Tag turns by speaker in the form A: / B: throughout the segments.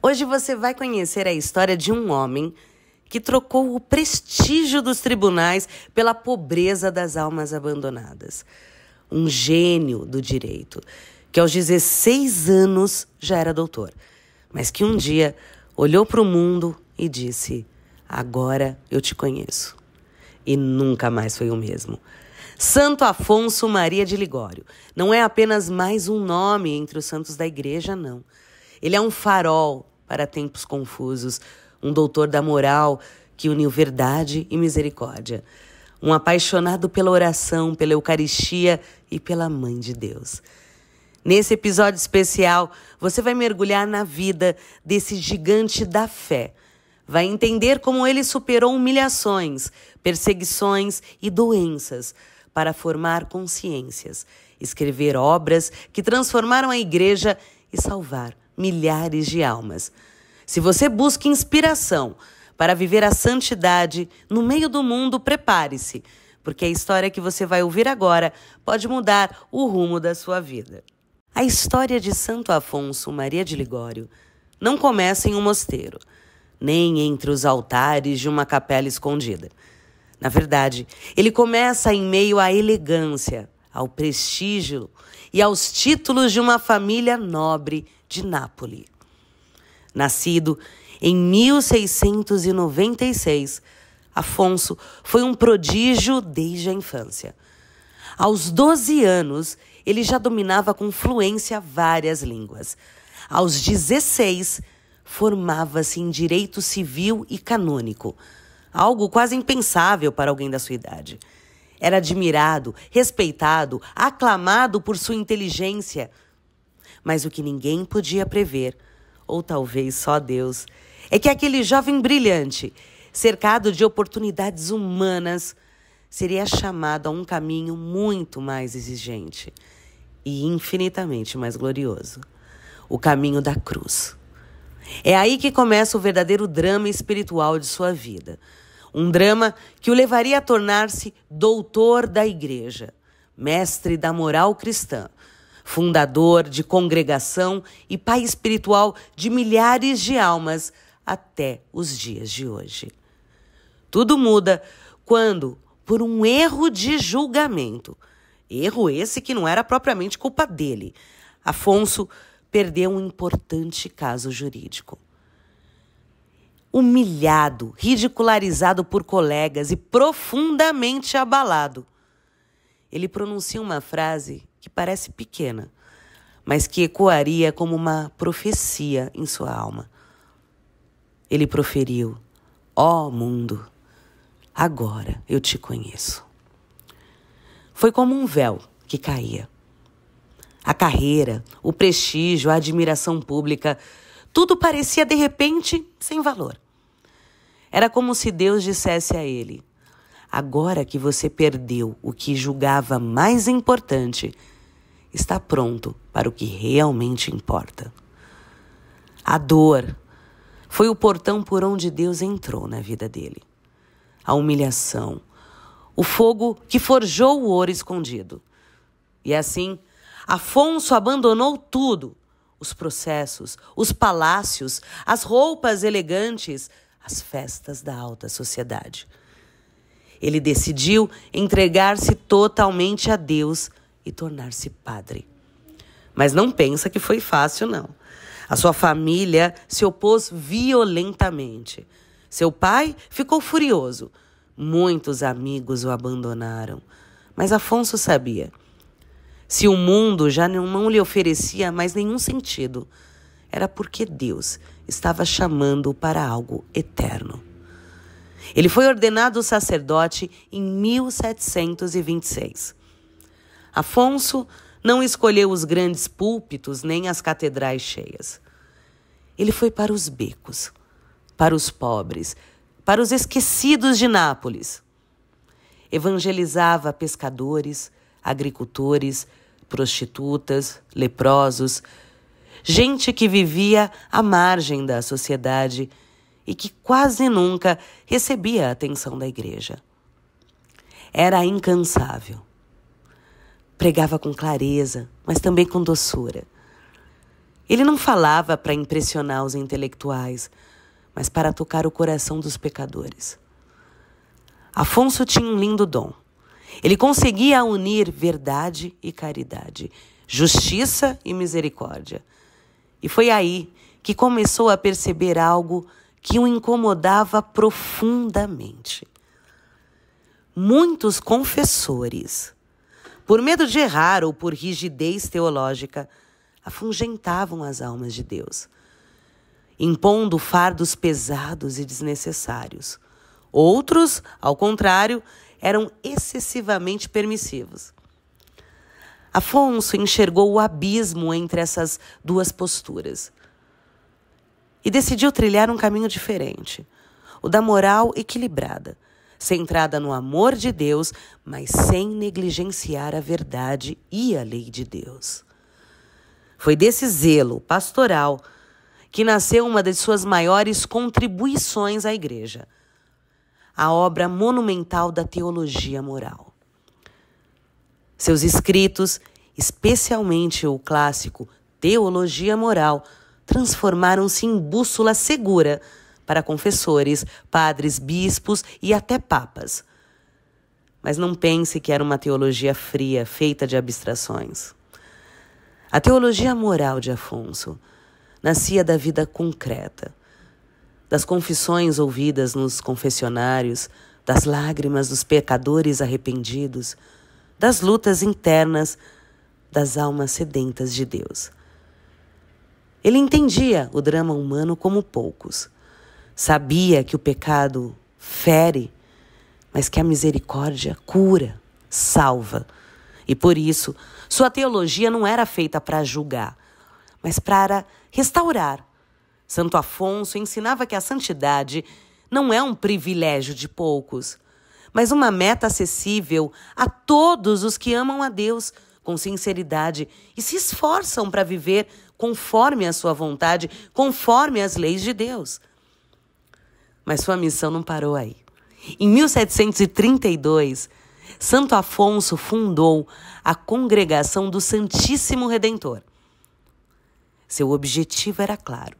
A: Hoje você vai conhecer a história de um homem que trocou o prestígio dos tribunais pela pobreza das almas abandonadas. Um gênio do direito, que aos 16 anos já era doutor, mas que um dia olhou para o mundo e disse: agora eu te conheço. E nunca mais foi o mesmo. Santo Afonso Maria de Ligório não é apenas mais um nome entre os santos da igreja, não. Ele é um farol para tempos confusos, um doutor da moral que uniu verdade e misericórdia, um apaixonado pela oração, pela Eucaristia e pela Mãe de Deus. Nesse episódio especial, você vai mergulhar na vida desse gigante da fé. Vai entender como ele superou humilhações, perseguições e doenças para formar consciências, escrever obras que transformaram a igreja e salvar milhares de almas. Se você busca inspiração para viver a santidade no meio do mundo, prepare-se, porque a história que você vai ouvir agora pode mudar o rumo da sua vida. A história de Santo Afonso Maria de Ligório não começa em um mosteiro, nem entre os altares de uma capela escondida. Na verdade, ele começa em meio à elegância, ao prestígio e aos títulos de uma família nobre de Nápoles. Nascido em 1696, Afonso foi um prodígio desde a infância. Aos 12 anos, ele já dominava com fluência várias línguas. Aos 16, formava-se em direito civil e canônico, algo quase impensável para alguém da sua idade. Era admirado, respeitado, aclamado por sua inteligência. Mas o que ninguém podia prever, ou talvez só Deus, é que aquele jovem brilhante, cercado de oportunidades humanas, seria chamado a um caminho muito mais exigente e infinitamente mais glorioso: o caminho da cruz. É aí que começa o verdadeiro drama espiritual de sua vida. Um drama que o levaria a tornar-se doutor da igreja, mestre da moral cristã, fundador de congregação e pai espiritual de milhares de almas até os dias de hoje. Tudo muda quando, por um erro de julgamento, erro esse que não era propriamente culpa dele, Afonso perdeu um importante caso jurídico. Humilhado, ridicularizado por colegas e profundamente abalado, ele pronuncia uma frase que parece pequena, mas que ecoaria como uma profecia em sua alma. Ele proferiu: ó mundo, agora eu te conheço. Foi como um véu que caía. A carreira, o prestígio, a admiração pública, tudo parecia de repente sem valor. Era como se Deus dissesse a ele: agora que você perdeu o que julgava mais importante, está pronto para o que realmente importa. A dor foi o portão por onde Deus entrou na vida dele. A humilhação, o fogo que forjou o ouro escondido. E assim, Afonso abandonou tudo: os processos, os palácios, as roupas elegantes, as festas da alta sociedade. Ele decidiu entregar-se totalmente a Deus e tornar-se padre. Mas não pensa que foi fácil, não. A sua família se opôs violentamente. Seu pai ficou furioso. Muitos amigos o abandonaram. Mas Afonso sabia: se o mundo já não lhe oferecia mais nenhum sentido, era porque Deus estava chamando-o para algo eterno. Ele foi ordenado sacerdote em 1726. Afonso não escolheu os grandes púlpitos nem as catedrais cheias. Ele foi para os becos, para os pobres, para os esquecidos de Nápoles. Evangelizava pescadores, agricultores, prostitutas, leprosos, gente que vivia à margem da sociedade e que quase nunca recebia a atenção da igreja. Era incansável. Pregava com clareza, mas também com doçura. Ele não falava para impressionar os intelectuais, mas para tocar o coração dos pecadores. Afonso tinha um lindo dom. Ele conseguia unir verdade e caridade, justiça e misericórdia. E foi aí que começou a perceber algo que o incomodava profundamente. Muitos confessores, por medo de errar ou por rigidez teológica, afugentavam as almas de Deus, impondo fardos pesados e desnecessários. Outros, ao contrário, eram excessivamente permissivos. Afonso enxergou o abismo entre essas duas posturas e decidiu trilhar um caminho diferente, o da moral equilibrada, centrada no amor de Deus, mas sem negligenciar a verdade e a lei de Deus. Foi desse zelo pastoral que nasceu uma das suas maiores contribuições à Igreja, a obra monumental da teologia moral. Seus escritos, especialmente o clássico Teologia Moral, transformaram-se em bússola segura para confessores, padres, bispos e até papas. Mas não pense que era uma teologia fria, feita de abstrações. A teologia moral de Afonso nascia da vida concreta, das confissões ouvidas nos confessionários, das lágrimas dos pecadores arrependidos, das lutas internas das almas sedentas de Deus. Ele entendia o drama humano como poucos. Sabia que o pecado fere, mas que a misericórdia cura, salva. E por isso, sua teologia não era feita para julgar, mas para restaurar. Santo Afonso ensinava que a santidade não é um privilégio de poucos, mas uma meta acessível a todos os que amam a Deus com sinceridade e se esforçam para viver conforme a sua vontade, conforme as leis de Deus. Mas sua missão não parou aí. Em 1732, Santo Afonso fundou a Congregação do Santíssimo Redentor. Seu objetivo era claro: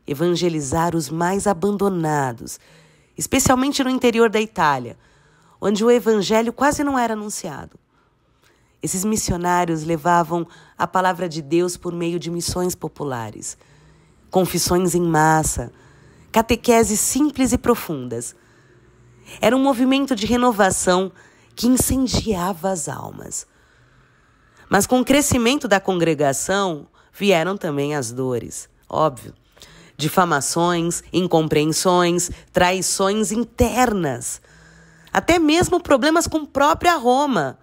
A: evangelizar os mais abandonados, especialmente no interior da Itália, onde o evangelho quase não era anunciado. Esses missionários levavam a palavra de Deus por meio de missões populares, confissões em massa, catequeses simples e profundas. Era um movimento de renovação que incendiava as almas. Mas com o crescimento da congregação vieram também as dores, óbvio. Difamações, incompreensões, traições internas, até mesmo problemas com própria Roma.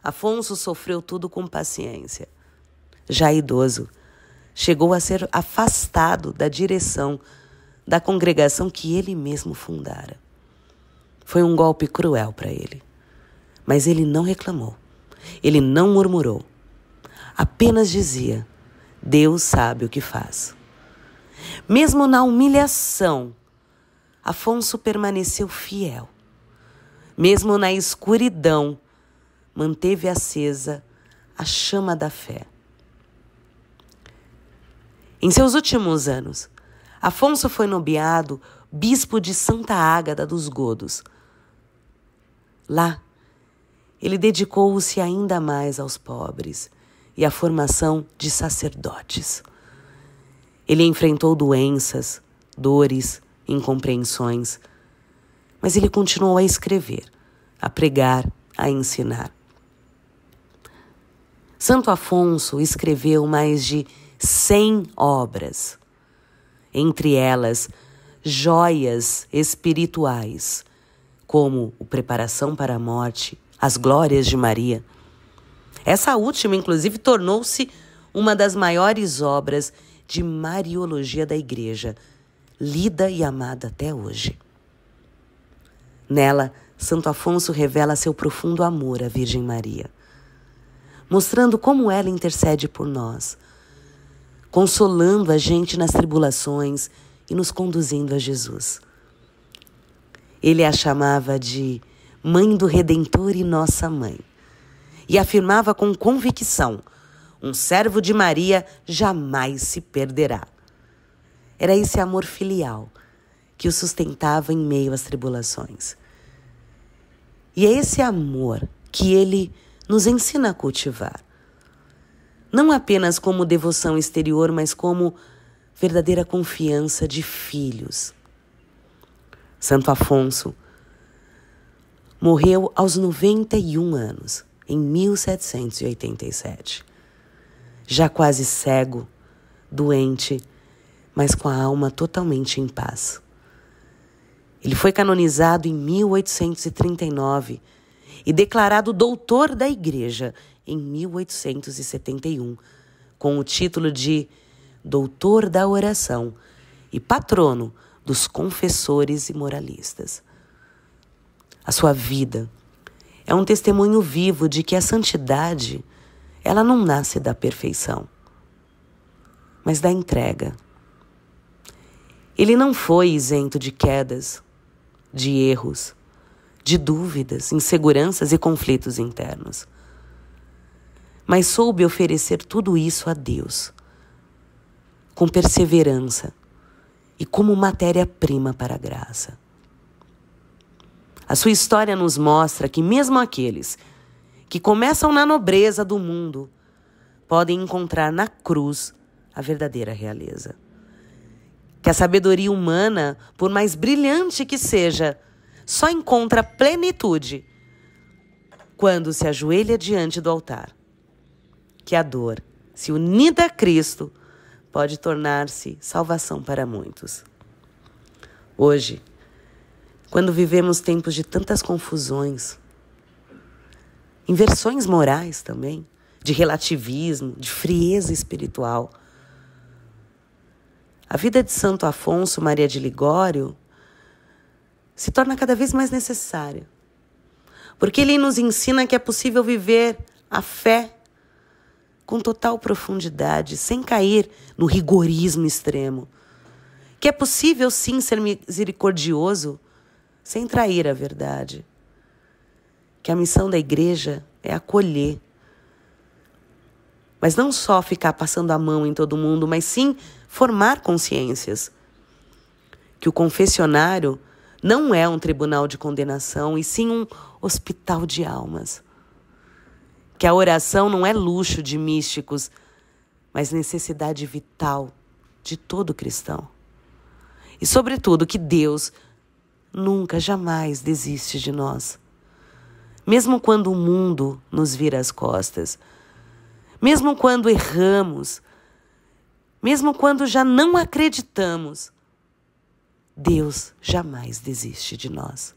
A: Afonso sofreu tudo com paciência. Já idoso, chegou a ser afastado da direção da congregação que ele mesmo fundara. Foi um golpe cruel para ele, mas ele não reclamou, ele não murmurou, apenas dizia: Deus sabe o que faz. Mesmo na humilhação, Afonso permaneceu fiel. Mesmo na escuridão, manteve acesa a chama da fé. Em seus últimos anos, Afonso foi nomeado bispo de Santa Ágata dos Godos. Lá, ele dedicou-se ainda mais aos pobres e à formação de sacerdotes. Ele enfrentou doenças, dores, incompreensões, mas ele continuou a escrever, a pregar, a ensinar. Santo Afonso escreveu mais de 100 obras, entre elas joias espirituais, como o Preparação para a Morte, As Glórias de Maria. Essa última, inclusive, tornou-se uma das maiores obras de mariologia da Igreja, lida e amada até hoje. Nela, Santo Afonso revela seu profundo amor à Virgem Maria, mostrando como ela intercede por nós, consolando a gente nas tribulações e nos conduzindo a Jesus. Ele a chamava de Mãe do Redentor e Nossa Mãe, e afirmava com convicção: um servo de Maria, jamais se perderá. Era esse amor filial que o sustentava em meio às tribulações. E é esse amor que ele nos ensina a cultivar. Não apenas como devoção exterior, mas como verdadeira confiança de filhos. Santo Afonso morreu aos 91 anos, em 1787. Já quase cego, doente, mas com a alma totalmente em paz. Ele foi canonizado em 1839 e declarado doutor da Igreja em 1871, com o título de Doutor da Oração e patrono dos confessores e moralistas. A sua vida é um testemunho vivo de que a santidade, ela não nasce da perfeição, mas da entrega. Ele não foi isento de quedas, de erros, de dúvidas, inseguranças e conflitos internos. Mas soube oferecer tudo isso a Deus, com perseverança e como matéria-prima para a graça. A sua história nos mostra que mesmo aqueles que começam na nobreza do mundo podem encontrar na cruz a verdadeira realeza. Que a sabedoria humana, por mais brilhante que seja, só encontra plenitude quando se ajoelha diante do altar. Que a dor, se unida a Cristo, pode tornar-se salvação para muitos. Hoje, quando vivemos tempos de tantas confusões, inversões morais também, de relativismo, de frieza espiritual, a vida de Santo Afonso Maria de Ligório se torna cada vez mais necessária, porque ele nos ensina que é possível viver a fé com total profundidade, sem cair no rigorismo extremo, que é possível sim ser misericordioso sem trair a verdade, que a missão da igreja é acolher, mas não só ficar passando a mão em todo mundo, mas sim formar consciências. Que o confessionário não é um tribunal de condenação, e sim um hospital de almas. Que a oração não é luxo de místicos, mas necessidade vital de todo cristão. E, sobretudo, que Deus nunca, jamais desiste de nós. Mesmo quando o mundo nos vira as costas, mesmo quando erramos, mesmo quando já não acreditamos, Deus jamais desiste de nós.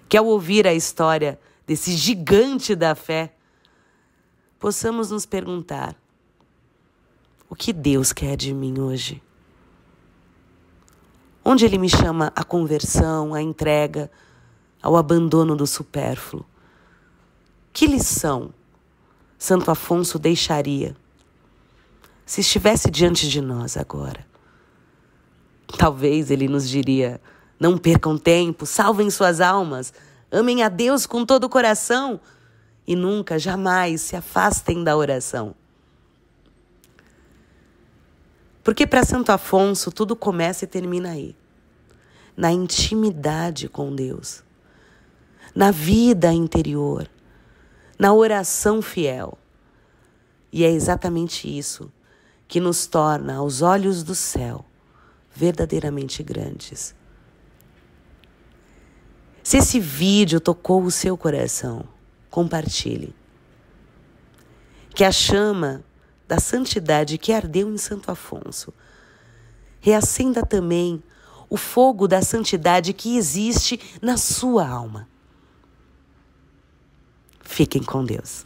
A: Que ao ouvir a história desse gigante da fé, possamos nos perguntar: o que Deus quer de mim hoje? Onde Ele me chama à conversão, à entrega, ao abandono do supérfluo? Que lição Santo Afonso deixaria se estivesse diante de nós agora? Talvez ele nos diria: não percam tempo, salvem suas almas, amem a Deus com todo o coração e nunca, jamais se afastem da oração. Porque para Santo Afonso tudo começa e termina aí, na intimidade com Deus, na vida interior, na oração fiel. E é exatamente isso que nos torna, aos olhos do céu, verdadeiramente grandes. Se esse vídeo tocou o seu coração, compartilhe. Que a chama da santidade que ardeu em Santo Afonso reacenda também o fogo da santidade que existe na sua alma. Fiquem com Deus.